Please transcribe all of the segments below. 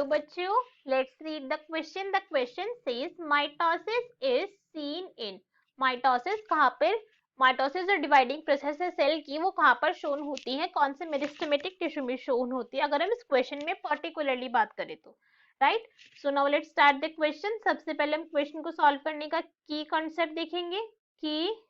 बच्चों, let's read the question. The question says mitosis is seen in. Mitosis कहाँ पर, mitosis जो dividing process है सेल की, वो कहाँ पर शोन होती है, कौन से मेरिस्टेमेटिक टिश्यू में शोन होती है, अगर हम इस क्वेश्चन में पर्टिकुलरली बात करें तो. Right. So now let's start the question. सबसे पहले हम क्वेश्चन को सॉल्व करने का की कॉन्सेप्ट देखेंगे. की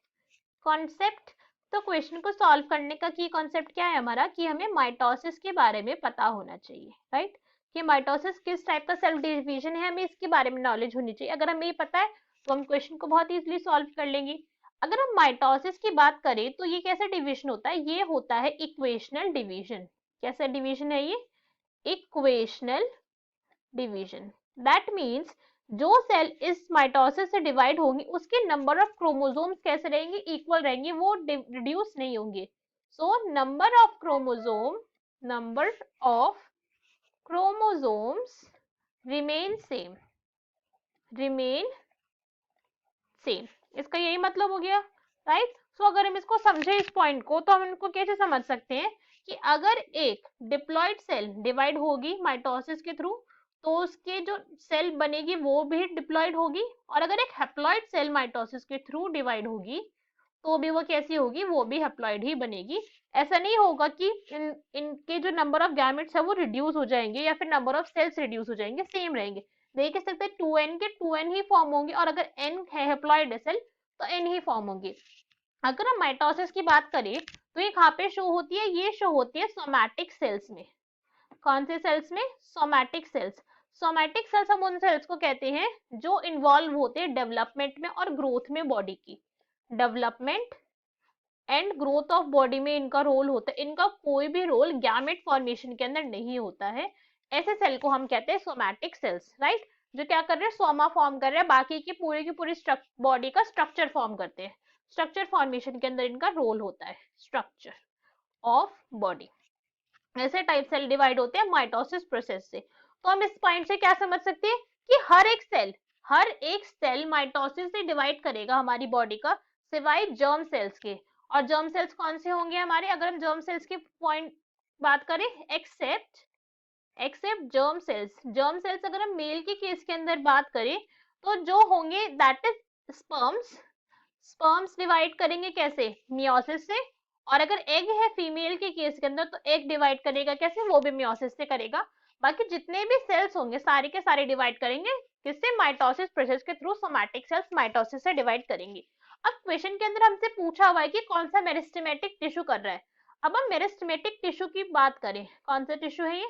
कॉन्सेप्ट. तो क्वेश्चन को सॉल्व करने का की कॉन्सेप्ट क्या है हमारा, कि हमें माइटोसिस के बारे में पता होना चाहिए. राइट. कि माइटोसिस किस टाइप का सेल डिवीजन है, हमें इसके बारे में नॉलेज होनी चाहिए. अगर हमें ये पता है तो हम क्वेश्चन को बहुत इजीली सॉल्व कर लेंगे. अगर हम माइटोसिस की बात करें तो ये कैसा डिवीजन होता है, ये होता है इक्वेशनल डिवीजन. कैसा डिवीजन है ये, इक्वेशनल डिवीजन. दैट मीन्स जो सेल इस माइटोसिस से डिवाइड होंगे उसके नंबर ऑफ क्रोमोसोम्स कैसे रहेंगे, इक्वल रहेंगे, वो रिड्यूस नहीं होंगे. So number of chromosomes remain same. इसका यही मतलब हो गया. राइट. सो अगर हम इसको समझे इस पॉइंट को, तो हम इनको कैसे समझ सकते हैं कि अगर एक डिप्लॉइड सेल डिवाइड होगी माइटोसिस के थ्रू, तो उसके जो सेल बनेगी वो भी डिप्लॉइड होगी. और अगर एक हैप्लॉइड सेल माइटोसिस के थ्रू डिवाइड होगी तो भी वो कैसी होगी, वो भी हैप्लॉइड ही बनेगी. ऐसा नहीं होगा कि इनके जो नंबर ऑफ गैमेट्स है वो रिड्यूस हो जाएंगे या फिर नंबर ऑफ सेल्स रिड्यूस हो जाएंगे, सेम रहेंगे. देख सकते हैं 2n के 2n ही फॉर्म होंगे, और अगर n है हैप्लॉइड सेल तो n ही फॉर्म होंगे. अगर हम माइटोसिस की बात करें तो ये कहाँ पे शो होती है, ये शो होती है सोमैटिक सेल्स में. कौन से सेल्स में, सोमैटिक सेल्स. सोमैटिक सेल्स हम उन सेल्स को कहते हैं जो इन्वॉल्व होते हैं डेवलपमेंट में और ग्रोथ में बॉडी की. Development and growth of body में इनका रोल होता है. इनका कोई भी रोल गैमेट फॉर्मेशन के अंदर नहीं होता है. ऐसे सेल को हम कहते हैं सोमैटिक सेल्स. राइट. जो क्या कर रहे हैं, सोमा फॉर्म कर रहे हैं, बाकी की पूरी बॉडी का स्ट्रक्चर फॉर्म करते हैं. स्ट्रक्चर फॉर्मेशन के अंदर इनका रोल होता है, स्ट्रक्चर ऑफ बॉडी. ऐसे टाइप सेल डिवाइड होते हैं माइटोसिस प्रोसेस से. तो हम इस पॉइंट से क्या समझ सकते हैं कि हर एक सेल माइटोसिस से डिवाइड करेगा हमारी बॉडी का, सिवाय जर्म सेल्स के. और जर्म सेल्स कौन से होंगे हमारे, अगर हम जर्म सेल्स की पॉइंट बात करें, except germ cells. Germ cells अगर हम मेल के केस के अंदर बात करें तो जो होंगे दैट इज स्पर्म्स डिवाइड करेंगे कैसे, मियोसिस से. और अगर एग है फीमेल के केस के अंदर तो एग डिवाइड करेगा कैसे, वो भी मियोसिस से करेगा. बाकी जितने भी सेल्स होंगे सारे के सारे डिवाइड करेंगे किससे, माइटोसिस प्रोसेस के थ्रू. सोमैटिक सेल्स माइटोसिस से डिवाइड करेंगे. अब क्वेश्चन के अंदर हमसे पूछा हुआ है कि कौन सा मेरिस्टेमेटिक टिश्यू कर रहा है. अब हम मेरिस्टेमेटिक टिश्यू की बात करें, कौन सा टिश्यू है ये,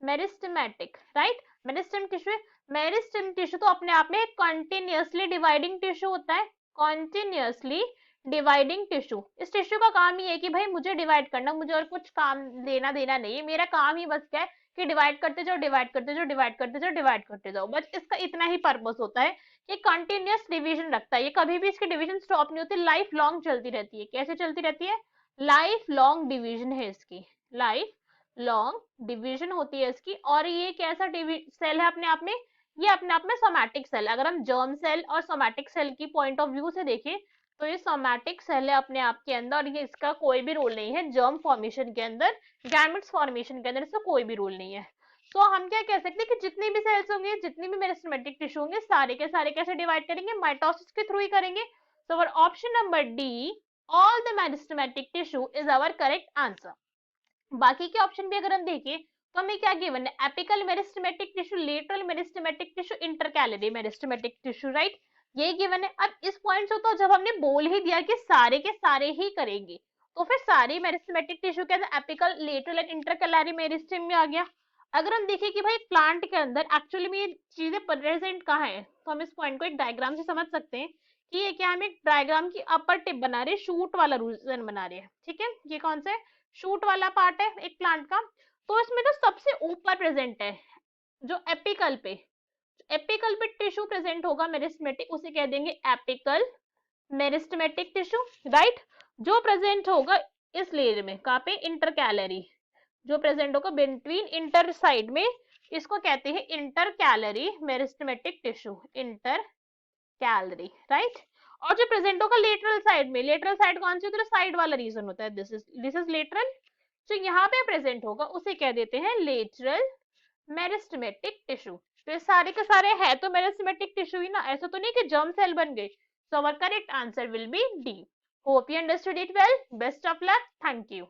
मेरिस्टेमेटिक. राइट. मेरिस्टेम टिश्यू है. मेरिस्टेम टिश्यू तो अपने आप में कंटिन्यूअसली डिवाइडिंग टिश्यू होता है. Continuously dividing tissue. इस टिश्यू का काम ही है कि भाई मुझे डिवाइड करना, मुझे और कुछ काम लेना देना नहीं है, मेरा काम ही बस क्या है कि डिवाइड करते जाओ, डिवाइड करते जाओ, डिवाइड करते जाओ, डिवाइड करते जाओ. बस इसका इतना ही पर्पस होता है कि कंटिन्यूअस डिवीजन रखता है. ये कभी भी इसकी डिवीजन स्टॉप नहीं होती, लाइफ लॉन्ग चलती रहती है. कैसे चलती रहती है, लाइफ लॉन्ग डिवीजन है इसकी, लाइफ लॉन्ग डिवीजन होती है इसकी. और ये कैसा सेल है अपने आप में, ये अपने आप में सोमैटिक सेल. अगर हम जर्म सेल और सोमैटिक सेल की पॉइंट ऑफ व्यू से देखें तो ये सोमैटिक सेल है अपने आप के अंदर, और ये इसका कोई भी रोल नहीं है जर्म फॉर्मेशन के अंदर, गैमेट्स फॉर्मेशन के अंदर इसका कोई भी रोल नहीं है. तो हम क्या कह सकते हैं कि जितने भी सेल्स होंगे, जितने भी मेरिस्टेमेटिक टिश्यू होंगे, सारे के सारे कैसे डिवाइड करेंगे, माइटोसिस के थ्रू ही करेंगे. So our option number D, all the meristematic tissue is our correct answer. बाकी के ऑप्शन भी अगर हम देखें तो हमें क्या गिवन है, apical meristematic tissue, lateral meristematic tissue, intercalary meristematic tissue. Right. यही गिवन है. अब इस पॉइंट से तो जब हमने बोल ही दिया कि सारे के सारे ही करेंगे, तो फिर सारे मेरिस्टेमेटिक टिश्यू के अंदर apical, lateral and intercalary meristem में आ गया. अगर हम देखें कि भाई प्लांट के अंदर एक्चुअली में ये चीजें प्रेजेंट कहाँ है, तो हम इस पॉइंट को एक डायग्राम से समझ सकते हैं कि ये क्या, हम एक डायग्राम की अपर टिप बना रहे हैं, शूट वाला रीजन बना रहे हैं. ठीक है. ये कौन सा है, शूट वाला पार्ट है एक प्लांट का. तो इसमें जो सबसे ऊपर प्रेजेंट है, जो एपिकल पे टिश्यू प्रेजेंट होगा मेरिस्टेमेटिक, उसे कह देंगे एपिकल मेरिस्टेमेटिक टिश्यू. राइट. जो प्रेजेंट होगा इस लेयर में, कहाँ पे, इंटरकैलरी, जो प्रेजेंट होगा बिटवीन इंटर साइड में, इसको कहते हैं intercalary meristematic tissue, intercalary. Right. और जो प्रेजेंट होगा लेटरल साइड में, लेटरल साइड कौन सी होती है, साइड वाला रीजन होता है, दिस इज लेटरल. जो यहाँ पे प्रेजेंट होगा उसे कह देते हैं लेटरल मेरिस्टेमेटिक टिश्यू। तो ये सारे के सारे है तो मेरिस्टेमेटिक टिश्यू ही ना, ऐसा तो नहीं कि जर्म सेल बन गए। So our correct answer will be D. Hope you understood it well. Best of luck. Thank you.